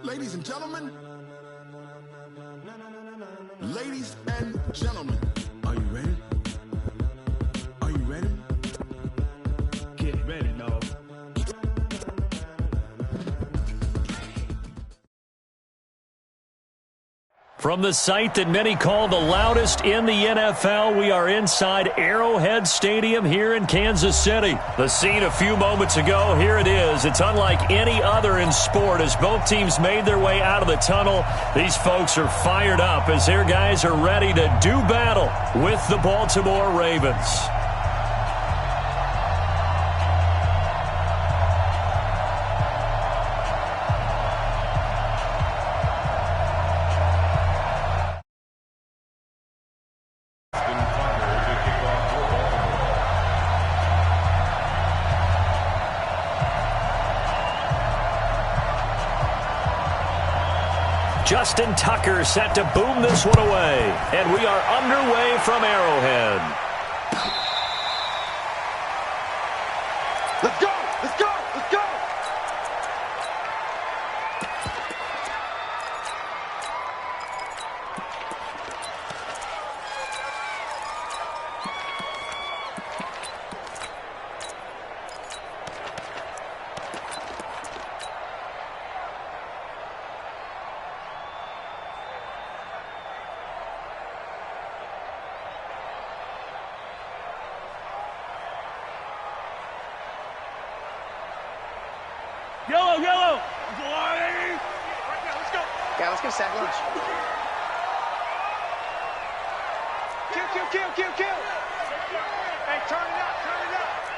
Ladies and gentlemen, ladies and gentlemen, are you ready? Are you ready? Get ready, dog. From the site that many call the loudest in the NFL, we are inside Arrowhead Stadium here in Kansas City. The scene a few moments ago, here it is. It's unlike any other in sport as both teams made their way out of the tunnel. These folks are fired up as their guys are ready to do battle with the Baltimore Ravens. Justin Tucker set to boom this one away. And we are underway from Arrowhead. Let's go! Let's go! Let's go! Yellow, yellow! Right now, let's go! Yeah, let's go sack lunch. Kill! Hey, turn it up!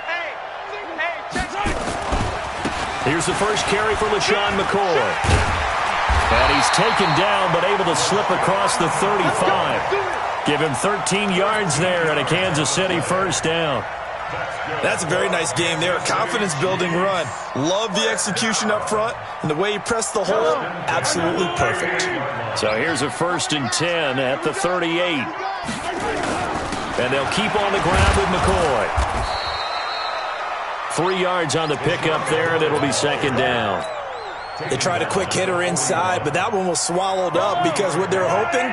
Hey, check it! Here's the first carry for LaShawn McCoy. And he's taken down but able to slip across the 35. Give him 13 yards there and a Kansas City first down. That's a very nice game there. Confidence-building run. Love the execution up front, and the way he pressed the hole, absolutely perfect. So here's a 1st and 10 at the 38. And they'll keep on the ground with McCoy. 3 yards on the pickup there, and it'll be 2nd down. They tried a quick hitter inside, but that one was swallowed up because what they're hoping,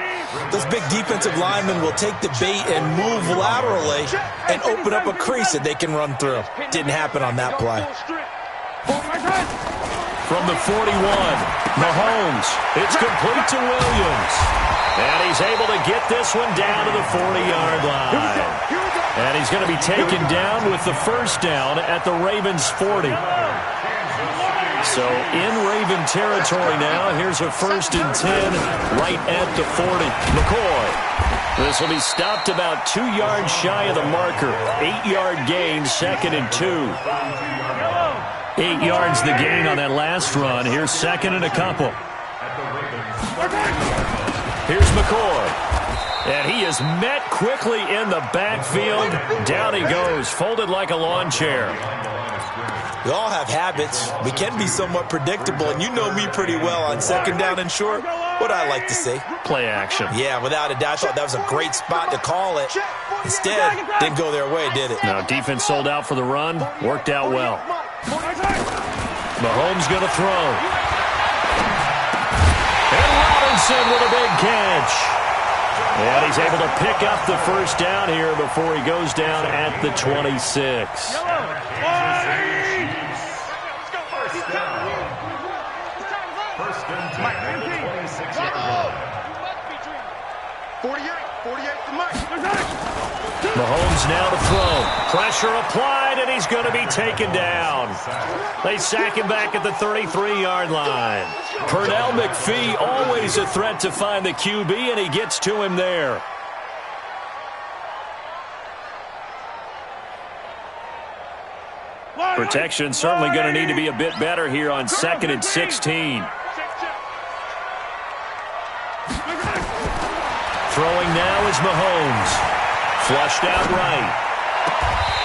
those big defensive linemen will take the bait and move laterally and open up a crease that they can run through. Didn't happen on that play. From the 41, Mahomes. It's complete to Williams. And he's able to get this one down to the 40-yard line. And he's going to be taken down with the first down at the Ravens' 40. So in Raven territory now, here's a 1st and 10 right at the 40. McCoy. This will be stopped about 2 yards shy of the marker. 8-yard gain, 2nd and 2. 8 yards the gain on that last run. Here's 2nd and a couple. Here's McCoy. And he is met quickly in the backfield. Down he goes, folded like a lawn chair. We all have habits. We can be somewhat predictable, and you know me pretty well on 2nd down and short. What I like to say. Play action. Yeah, without a doubt. I thought that was a great spot to call it. Instead, didn't go their way, did it? Now, defense sold out for the run. Worked out well. Mahomes going to throw. And Robinson with a big catch. And he's able to pick up the first down here before he goes down at the 26. Mahomes now to throw. Pressure applied, and he's going to be taken down. They sack him back at the 33-yard line. Pernell McPhee, always a threat to find the QB, and he gets to him there. Protection certainly going to need to be a bit better here on 2nd and 16. Throwing now is Mahomes. Flushed out right.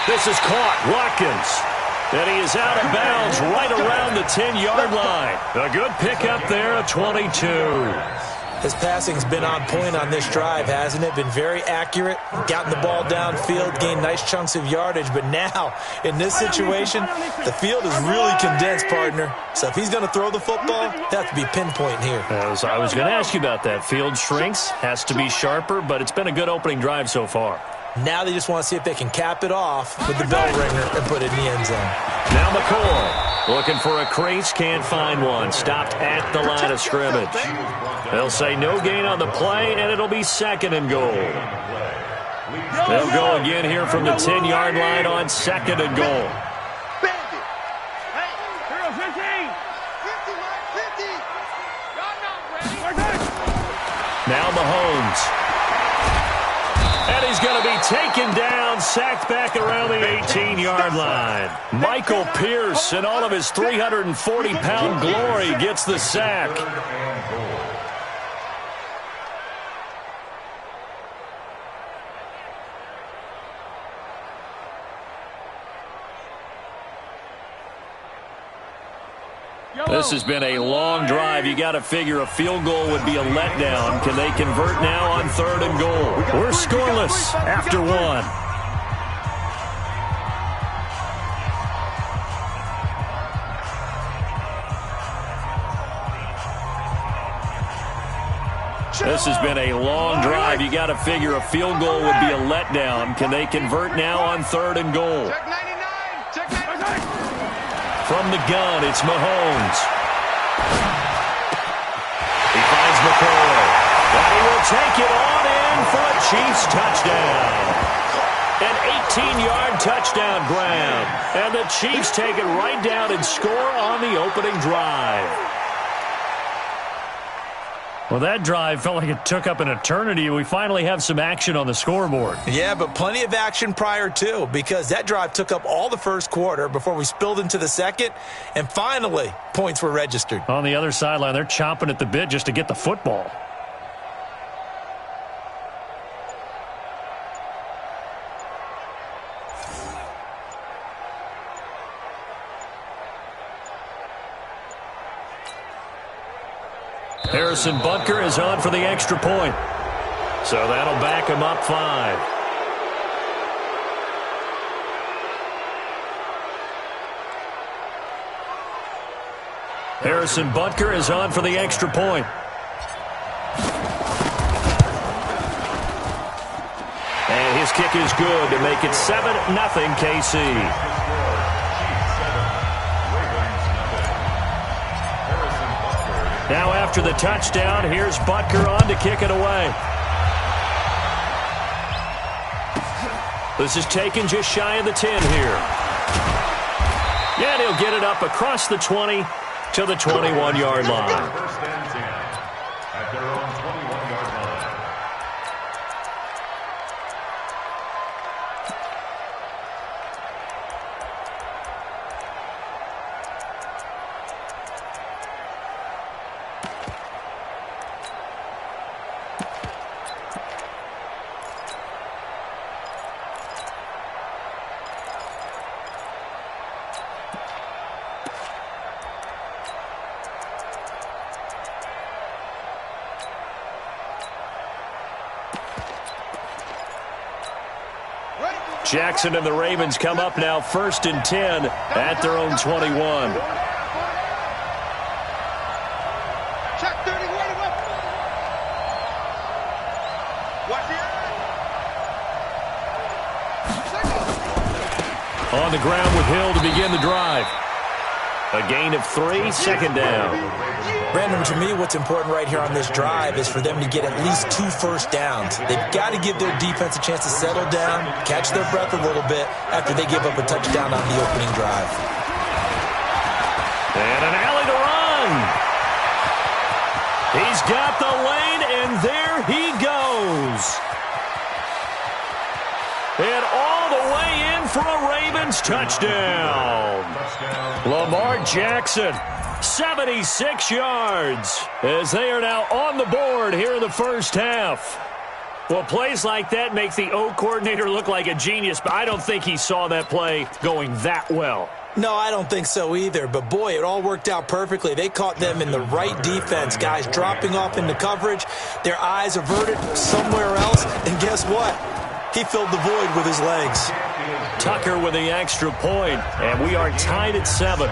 This is caught. Watkins. And he is out of bounds right around the 10-yard line. A good pickup there, a 22. His passing's been on point on this drive, hasn't it? Been very accurate, gotten the ball downfield, gained nice chunks of yardage. But now, in this situation, the field is really condensed, partner. So if he's going to throw the football, he'll have to be pinpoint here. I was going to ask you about that. Field shrinks, has to be sharper, but it's been a good opening drive so far. Now they just want to see if they can cap it off with the bell ringer and put it in the end zone. Now McCoy looking for a crease, can't find one. Stopped at the line of scrimmage. They'll say no gain on the play, and it'll be 2nd and goal. They'll go again here from the 10-yard line on 2nd and goal. Now Mahomes. And he's going to be taken down, sacked back around the 18-yard line. Michael Pierce, in all of his 340-pound glory, gets the sack. This has been a long drive. You got to figure a field goal would be a letdown. Can they convert now on 3rd and goal? We're scoreless after 1. This has been a long drive. You got to figure a field goal would be a letdown. Can they convert now on 3rd and goal? From the gun, it's Mahomes. He finds McCoy. And he will take it on in for a Chiefs touchdown. An 18-yard touchdown grab. And the Chiefs take it right down and score on the opening drive. Well, that drive felt like it took up an eternity. We finally have some action on the scoreboard. Yeah, but plenty of action prior to, because that drive took up all the first quarter before we spilled into the second, and finally, points were registered. On the other sideline, they're chomping at the bit just to get the football. Harrison Butker is on for the extra point. So that'll back him up 5. Harrison Butker is on for the extra point. And his kick is good to make it 7-0 KC. Now after the touchdown, here's Butker on to kick it away. This is taken just shy of the 10 here. And he'll get it up across the 20 to the 21-yard line. First and 10 at their own 21-yard line. Jackson and the Ravens come up now 1st and 10 at their own 21. Check 30, wait him up. Watch it. On the ground with Hill to begin the drive. A gain of 3, 2nd down. Brandon, to me, what's important right here on this drive is for them to get at least 2 first downs. They've got to give their defense a chance to settle down, catch their breath a little bit after they give up a touchdown on the opening drive. And an alley to run. He's got the lane, and there he goes. And all the way in for a Ravens touchdown. Lamar Jackson, 76 yards, as they are now on the board here in the first half. Well, plays like that make the O coordinator look like a genius, but I don't think he saw that play going that well. No, I don't think so either. But, boy, it all worked out perfectly. They caught them in the right defense. Guys dropping off into coverage, their eyes averted somewhere else. And guess what? He filled the void with his legs. Tucker with the extra point, and we are tied at 7.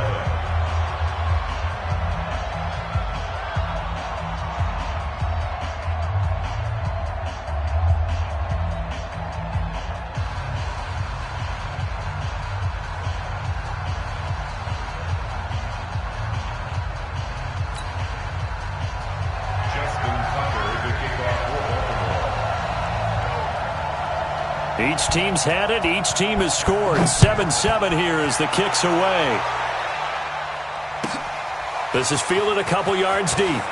Each team's had it. Each team has scored. 7-7 here as the kick's away. This is fielded a couple yards deep.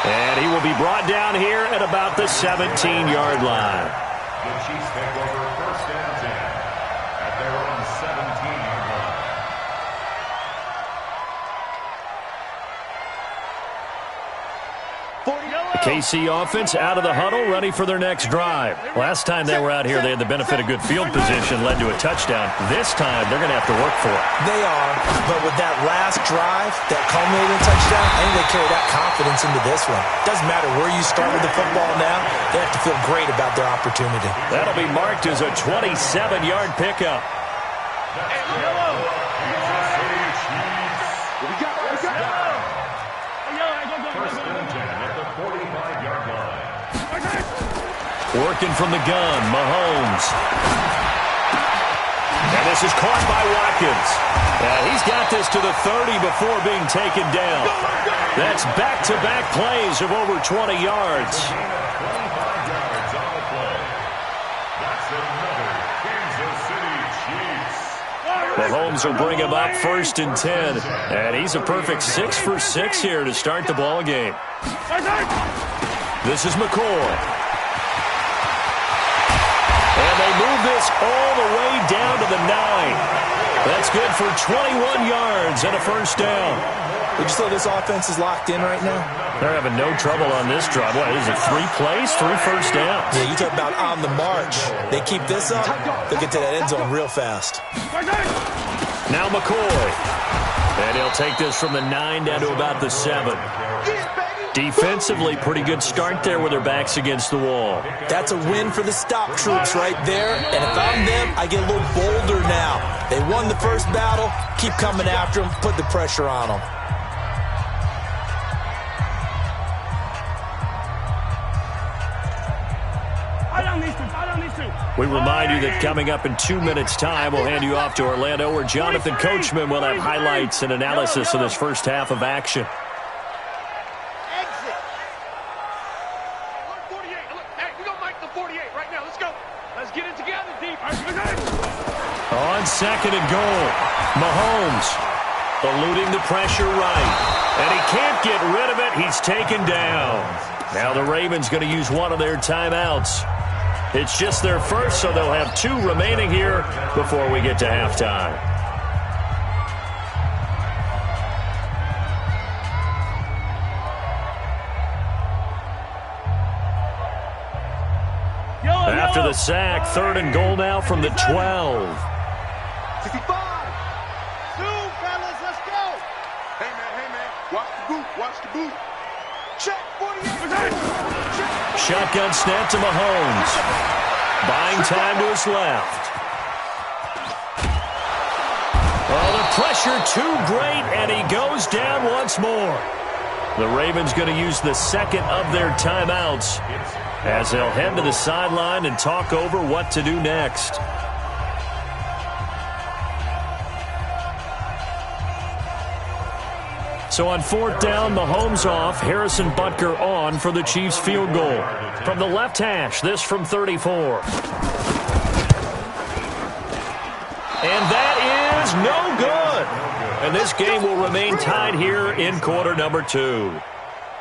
And he will be brought down here at about the 17-yard line. The Chiefs take over first and 10 at their own 17-yard line. The KC offense out of the huddle, ready for their next drive. Last time they were out here, they had the benefit of good field position, led to a touchdown. This time, they're going to have to work for it. They are, but with that last drive, that culminating touchdown, I think they carry that confidence into this one. Doesn't matter where you start with the football now, they have to feel great about their opportunity. That'll be marked as a 27-yard pickup. Working from the gun, Mahomes. And this is caught by Watkins. And he's got this to the 30 before being taken down. That's back-to-back plays of over 20 yards. Mahomes will bring him up first and 10. And he's a perfect 6 for 6 here to start the ball game. This is McCoy. And they move this all the way down to the 9. That's good for 21 yards and a first down. Would you say this offense is locked in right now? They're having no trouble on this drive. What is it, 3 plays, 3 first downs? Yeah, you talk about on the march. They keep this up, they'll get to that end zone real fast. Now McCoy. And he'll take this from the 9 down to about the 7. Defensively, pretty good start there with their backs against the wall. That's a win for the stop troops right there. And if I'm them, I get a little bolder now. They won the first battle. Keep coming after them. Put the pressure on them. We remind you that coming up in 2 minutes' time, we'll hand you off to Orlando, where Jonathan Coachman will have highlights and analysis of this first half of action. On second and goal, Mahomes eluding the pressure right. And he can't get rid of it. He's taken down. Now the Ravens going to use one of their timeouts. It's just their first, so they'll have 2 remaining here before we get to halftime. After the sack, 3rd and goal now from the 12. 65. Zoom, fellas, let's go. Hey, man, watch the boot, watch the boot. Check, 48. Check. Shotgun snap to Mahomes. Buying time to his left. Oh, the pressure too great, and he goes down once more. The Ravens going to use the second of their timeouts as they'll head to the sideline and talk over what to do next. So on 4th down, Mahomes off, Harrison Butker on for the Chiefs field goal. From the left hash, this from 34. And that is no good. And this game will remain tied here in quarter number 2.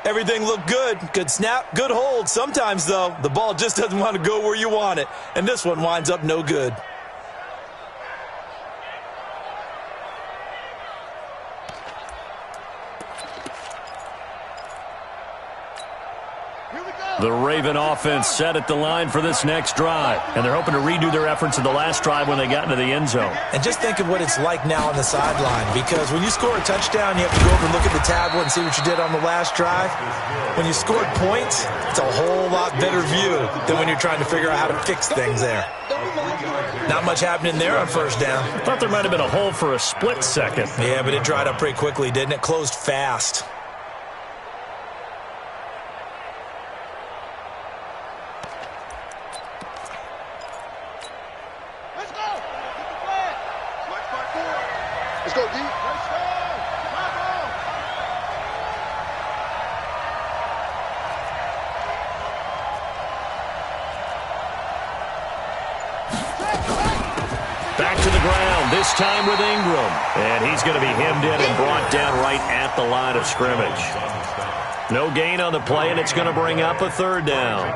Everything looked good. Good snap, good hold. Sometimes, though, the ball just doesn't want to go where you want it. And this one winds up no good. The Raven offense set at the line for this next drive. And they're hoping to redo their efforts in the last drive when they got into the end zone. And just think of what it's like now on the sideline, because when you score a touchdown, you have to go over and look at the tablet and see what you did on the last drive. When you scored points, it's a whole lot better view than when you're trying to figure out how to fix things there. Not much happening there on first down. I thought there might have been a hole for a split second. Yeah, but it dried up pretty quickly, didn't it? Closed fast. Let's go, D. Let's go. Come on. Back to the ground, this time with Ingram. And he's going to be hemmed in and brought down right at the line of scrimmage. No gain on the play, and it's going to bring up a third down.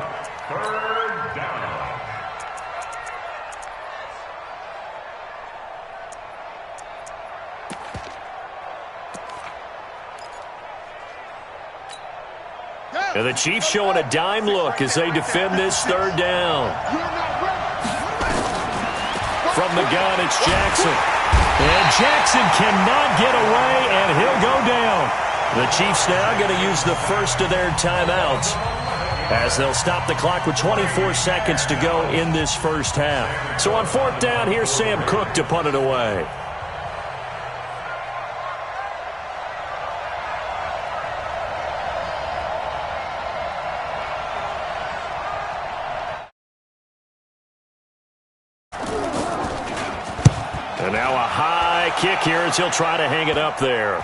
Third down. And the Chiefs showing a dime look as they defend this third down. From the gun, it's Jackson. And Jackson cannot get away, and he'll go down. The Chiefs now going to use the first of their timeouts as they'll stop the clock with 24 seconds to go in this first half. So on fourth down, here's Sam Cook to punt it away. And now a high kick here as he'll try to hang it up there.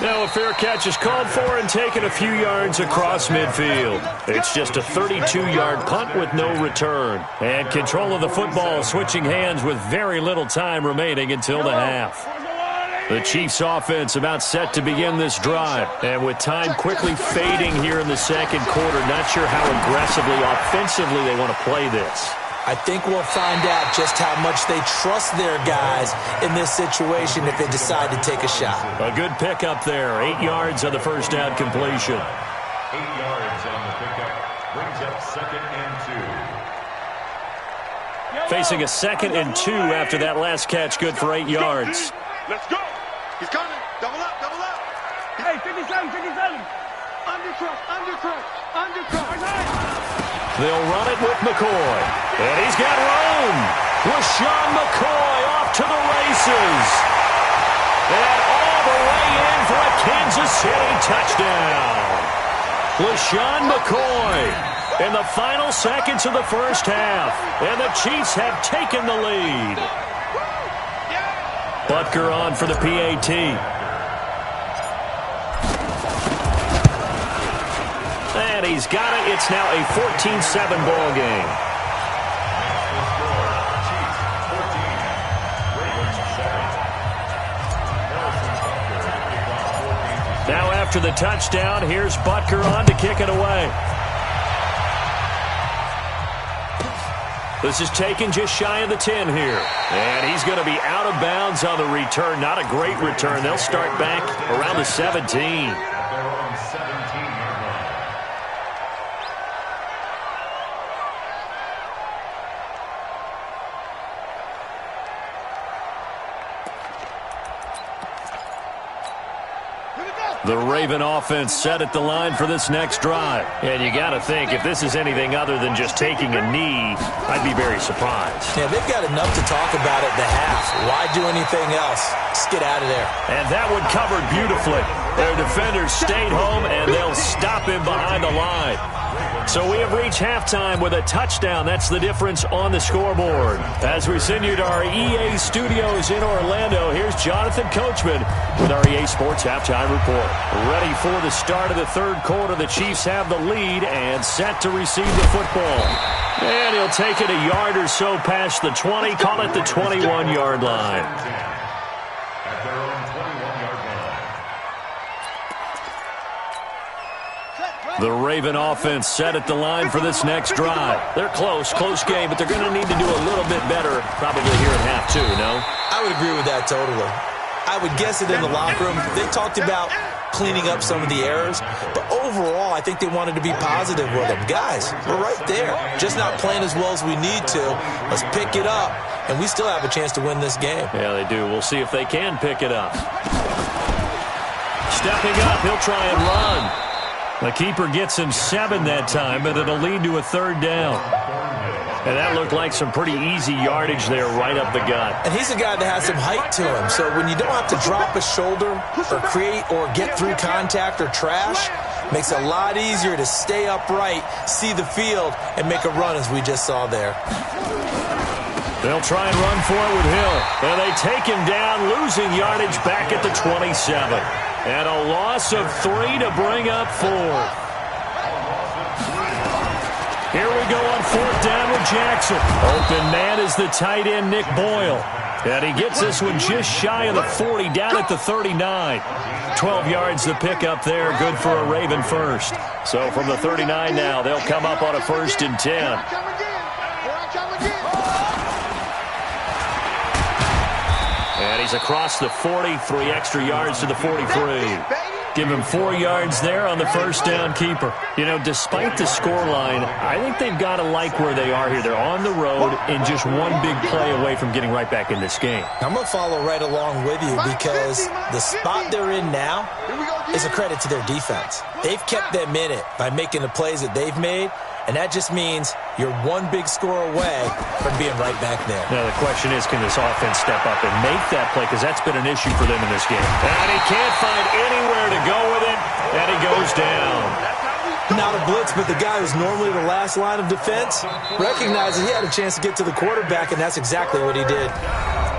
Now a fair catch is called for and taken a few yards across midfield. It's just a 32-yard punt with no return. And control of the football switching hands with very little time remaining until the half. The Chiefs offense about set to begin this drive. And with time quickly fading here in the second quarter, not sure how aggressively, offensively they want to play this. I think we'll find out just how much they trust their guys in this situation if they decide to take a shot. A good pickup there. 8 yards on the first down completion. 8 yards on the pickup. Brings up 2nd and 2. Facing a 2nd and 2 after that last catch. Good for 8 yards. Let's go. He's coming. Double up. Hey, 57. Undercut. They'll run it with McCoy. And he's got room. LaShawn McCoy off to the races. And all the way in for a Kansas City touchdown. LaShawn McCoy in the final seconds of the first half. And the Chiefs have taken the lead. Butker on for the PAT. And he's got it. It's now a 14-7 ball game. Now after the touchdown, here's Butker on to kick it away. This is taken just shy of the 10 here. And he's going to be out of bounds on the return. Not a great return. They'll start back around the 17. The Raven offense set at the line for this next drive. And you got to think, if this is anything other than just taking a knee, I'd be very surprised. Yeah, they've got enough to talk about at the half. Why do anything else? Just get out of there. And that one covered beautifully. Their defenders stayed home, and they'll stop him behind the line. So we have reached halftime with a touchdown. That's the difference on the scoreboard. As we send you to our EA studios in Orlando, here's Jonathan Coachman with our EA Sports Halftime Report. Ready for the start of the third quarter. The Chiefs have the lead and set to receive the football. And he'll take it a yard or so past the 20, call it the 21-yard line. At their own 21-yard line. The Raven offense set at the line for this next drive. They're close game, but they're going to need to do a little bit better probably here at half two, no? I would agree with that totally. I would guess it in the locker room. They talked about cleaning up some of the errors, but overall, I think they wanted to be positive with them. Guys, we're right there. Just not playing as well as we need to. Let's pick it up, and we still have a chance to win this game. Yeah, they do. We'll see if they can pick it up. Stepping up, he'll try and run. The keeper gets him 7 that time, but it'll lead to a 3rd down. And that looked like some pretty easy yardage there right up the gut. And he's a guy that has some height to him, so when you don't have to drop a shoulder or create or get through contact or trash, makes it a lot easier to stay upright, see the field, and make a run as we just saw there. They'll try and run for it with Hill. And they take him down, losing yardage back at the 27. And a loss of 3 to bring up 4. Here we go on 4th down with Jackson. Open man is the tight end, Nick Boyle. And he gets this one just shy of the 40, down at the 39. 12 yards to pick up there, good for a Raven first. So from the 39 now, they'll come up on a 1st and 10. And he's across the 40, 3 extra yards to the 43. Give him 4 yards there on the 1st down keeper. You know, despite the scoreline, I think they've got to like where they are here. They're on the road and just one big play away from getting right back in this game. I'm going to follow right along with you because the spot they're in now is a credit to their defense. They've kept them in it by making the plays that they've made, and that just means you're one big score away from being right back there. Now, the question is, can this offense step up and make that play? Because that's been an issue for them in this game. And he can't find anywhere to go with it, and he goes down. Not a blitz, but the guy who's normally the last line of defense recognized that he had a chance to get to the quarterback, and that's exactly what he did.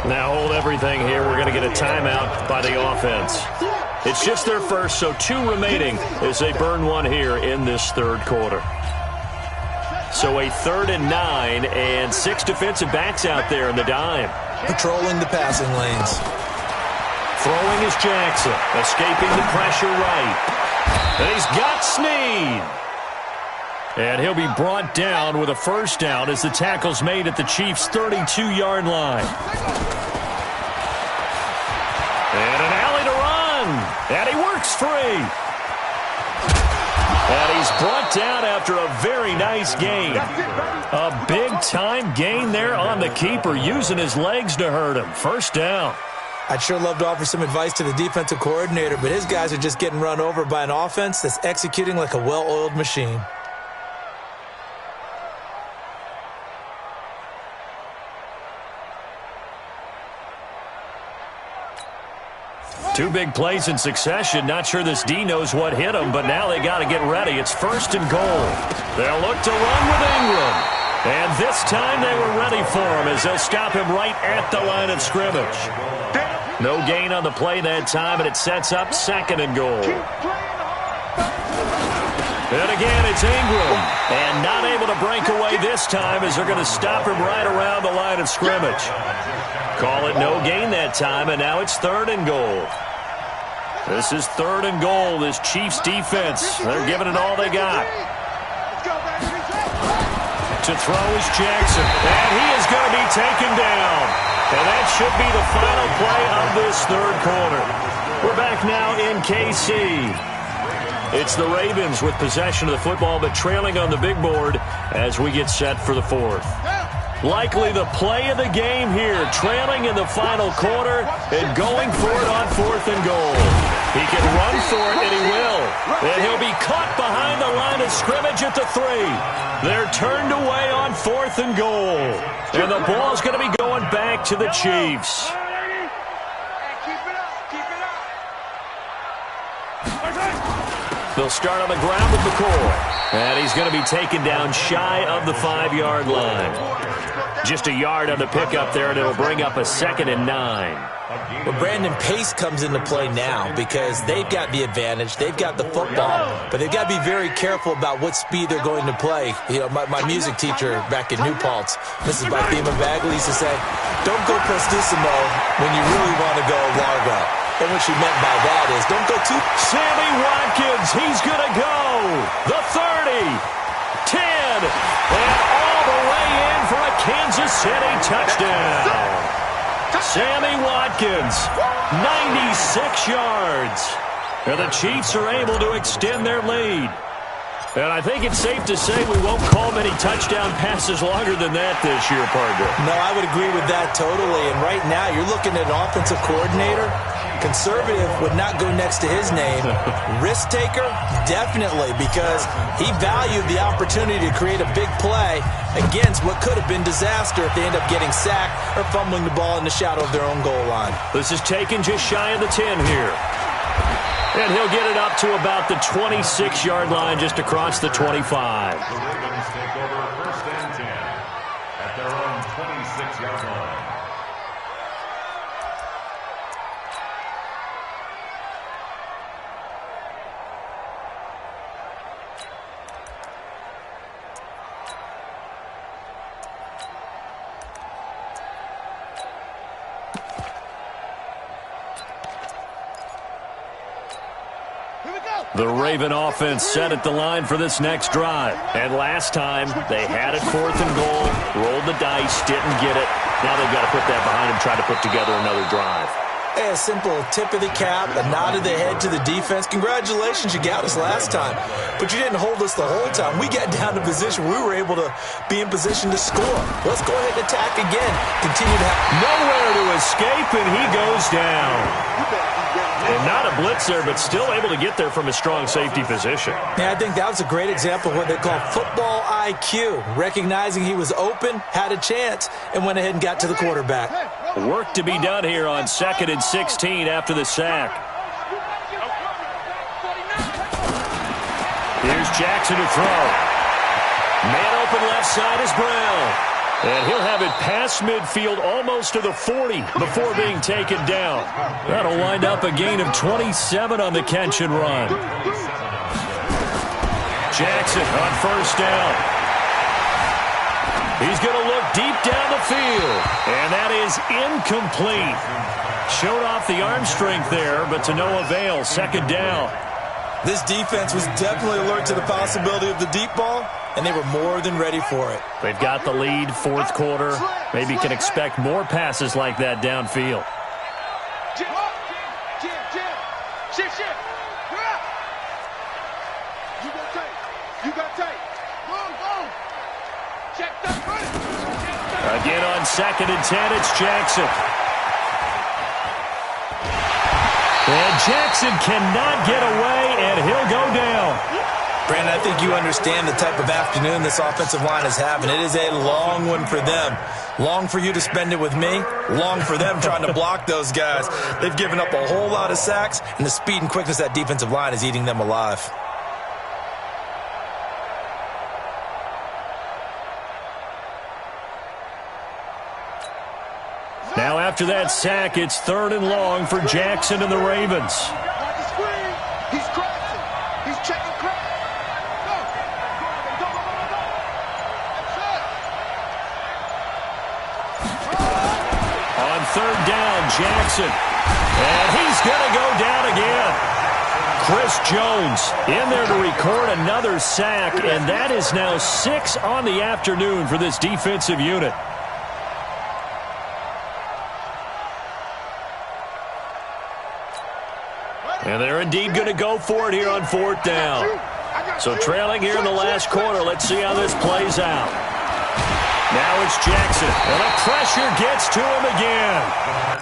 Now hold everything here. We're going to get a timeout by the offense. It's just their first, so 2 remaining as they burn 1 here in this 3rd quarter. So a 3rd and 9 and 6 defensive backs out there in the dime. Patrolling the passing lanes. Throwing is Jackson, escaping the pressure right. And he's got Snead. And he'll be brought down with a 1st down as the tackle's made at the Chiefs' 32-yard line. And an alley to run. And he works free. And he's brought down after a very nice gain. A big-time gain there on the keeper, using his legs to hurt him. 1st down. I'd sure love to offer some advice to the defensive coordinator, but his guys are just getting run over by an offense that's executing like a well-oiled machine. Two big plays in succession. Not sure this D knows what hit him, but now they got to get ready. It's 1st and goal. They'll look to run with Ingram. And this time they were ready for him as they'll stop him right at the line of scrimmage. No gain on the play that time, and it sets up 2nd and goal. And again, it's Ingram. And not able to break away this time as they're going to stop him right around the line of scrimmage. Call it no gain that time, and now it's 3rd and goal. This is 3rd and goal, this Chiefs defense. They're giving it all they got. To throw is Jackson, and he is going to be taken down. And that should be the final play of this 3rd quarter. We're back now in KC. It's the Ravens with possession of the football, but trailing on the big board as we get set for the 4th. Likely the play of the game here, trailing in the final quarter and going for it on 4th and goal. He can run for it, and he will. And he'll be caught behind the line of scrimmage at the 3. They're turned away on 4th and goal. And the ball's going to be going back to the Chiefs. They'll start on the ground with McCoy. And he's going to be taken down shy of the 5-yard line. Just a yard on the pickup there, and it'll bring up a 2nd and 9. Well, Brandon, pace comes into play now because they've got the advantage. They've got the football, but they've got to be very careful about what speed they're going to play. You know, my music teacher back in New Paltz, Mrs. Bathema Bagley, used to say, don't go prestissimo when you really want to go largo. And what she meant by that is don't go too... Sammy Watkins, he's going to go. The 30, 10, and all the way in for a Kansas City touchdown. Sammy Watkins, 96 yards. And the Chiefs are able to extend their lead. And I think it's safe to say we won't call many touchdown passes longer than that this year, partner. No, I would agree with that totally. And right now, you're looking at an offensive coordinator. Conservative would not go next to his name. Risk taker, definitely, because he valued the opportunity to create a big play against what could have been disaster if they end up getting sacked or fumbling the ball in the shadow of their own goal line. This is taken just shy of the 10 here. And he'll get it up to about the 26-yard line, just across the 25. The Ravens take over 1st and 10 at their own 26-yard line. The Raven offense set at the line for this next drive. And last time, they had it 4th and goal, rolled the dice, didn't get it. Now they've got to put that behind them, try to put together another drive. A simple tip of the cap, a nod of the head to the defense. Congratulations, you got us last time. But you didn't hold us the whole time. We got down to position. We were able to be in position to score. Let's go ahead and attack again. Continue to have nowhere to escape, and he goes down. And not a blitz there, but still able to get there from a strong safety position. Yeah, I think that was a great example of what they call football IQ. Recognizing he was open, had a chance, and went ahead and got to the quarterback. Work to be done here on 2nd and 16 after the sack. Here's Jackson to throw. Man open left side is Brown. And he'll have it past midfield almost to the 40 before being taken down. That'll wind up a gain of 27 on the catch and run. Jackson on 1st down. He's going to look deep down the field. And that is incomplete. Showed off the arm strength there, but to no avail. 2nd down. This defense was definitely alert to the possibility of the deep ball, and they were more than ready for it. They've got the lead, 4th quarter. Maybe can expect more passes like that downfield. Again on 2nd and 10, it's Jackson. And Jackson cannot get away, and he'll go down. Brandon, I think you understand the type of afternoon this offensive line is having. It is a long one for them. Long for you to spend it with me. Long for them trying to block those guys. They've given up a whole lot of sacks, and the speed and quickness of that defensive line is eating them alive. Now after that sack, it's 3rd and long for Jackson and the Ravens. He's crashing. He's checking crack. Go. On 3rd down, Jackson. And he's going to go down again. Chris Jones in there to record another sack, and that is now 6 on the afternoon for this defensive unit. And they're indeed going to go for it here on 4th down. So trailing here in the last quarter. Let's see how this plays out. Now it's Jackson. And the pressure gets to him again.